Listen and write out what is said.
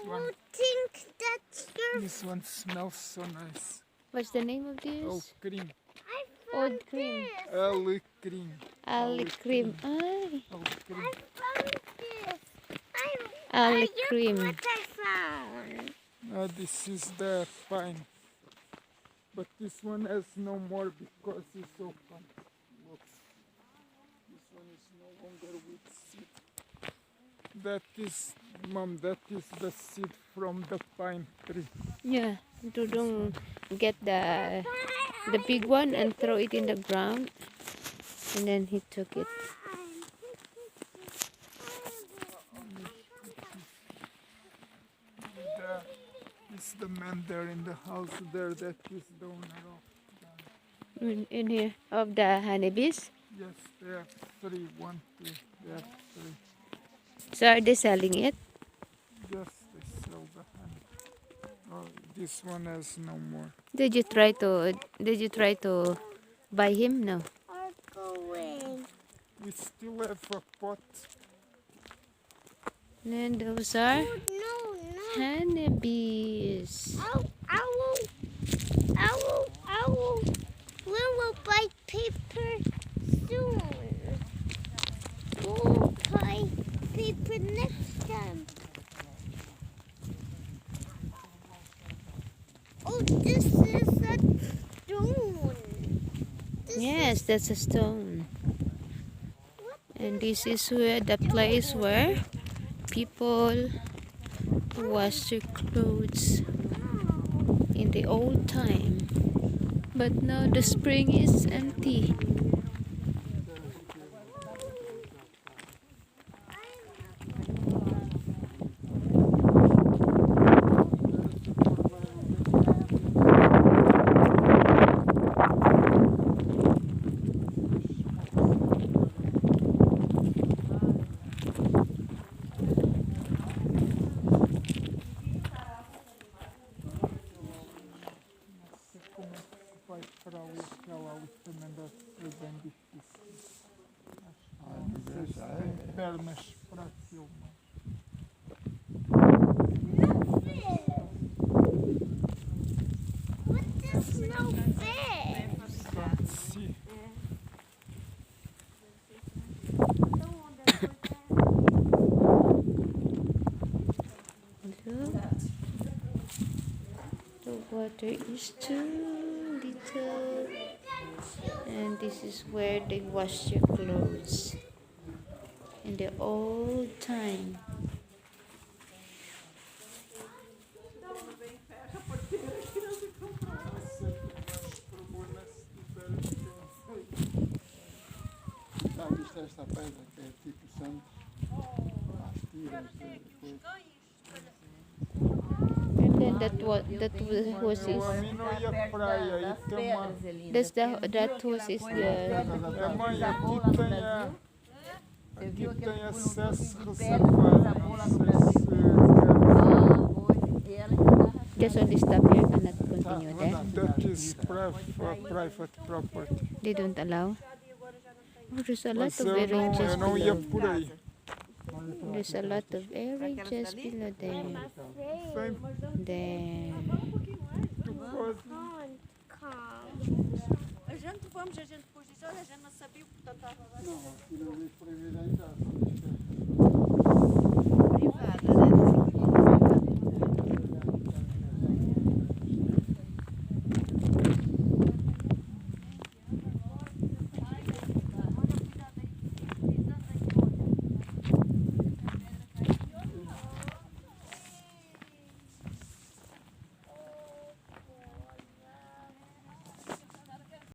one. Think that's your. This one smells so nice. What's the name of this? Oh, cream. I Old found cream. this. Ali cream. Ali cream. Ay, Oh, cream. I found this. Ali Look cream. what I found. This is the pine. But this one has no more because it's open. Look. This one is no longer with seed. That is, Mom, that is the seed from the pine tree. Yeah, Dudung get the big one and throw it in the ground, and then he took it. It's the man there in the house there that is the owner of. In here of the honeybees. Yes, they have three. 1, 2. They have three. So are they selling it? Yes, they sell the honey. Oh, this one has no more. Did you try to buy him? No. Are going. We still have a pot. And those are Oh, no. honeybees. I will. We will buy paper soon. We'll buy paper next time. Oh, this is a stone. Yes, that's a stone. And this is where the place where people wash their clothes in the old time. But now the spring is empty. Vai para ali aquela ali também deve ser bem difícil. Não sei se tem pernas para aquilo. What does no fish? Can't see. The water is too little, and this is where they wash their clothes in the old time. Já viste esta pedra que é tipo Santos? As tiras de coisa. And then that hose Eu is a mim não ia praia e tem uma. that hose is the A mãe aqui tem a. Aqui tem acesso reservado. Não sei se. just only stop here, cannot continue there. That is private property. They don't allow. Oh, there's a lot Mas of eu areas não ia below. por aí. There's a lot of areas below there. There. Tu pode. A gente depois diz, olha, a gente não sabia o que estava lá. Não, aquilo ali proibido a entrada.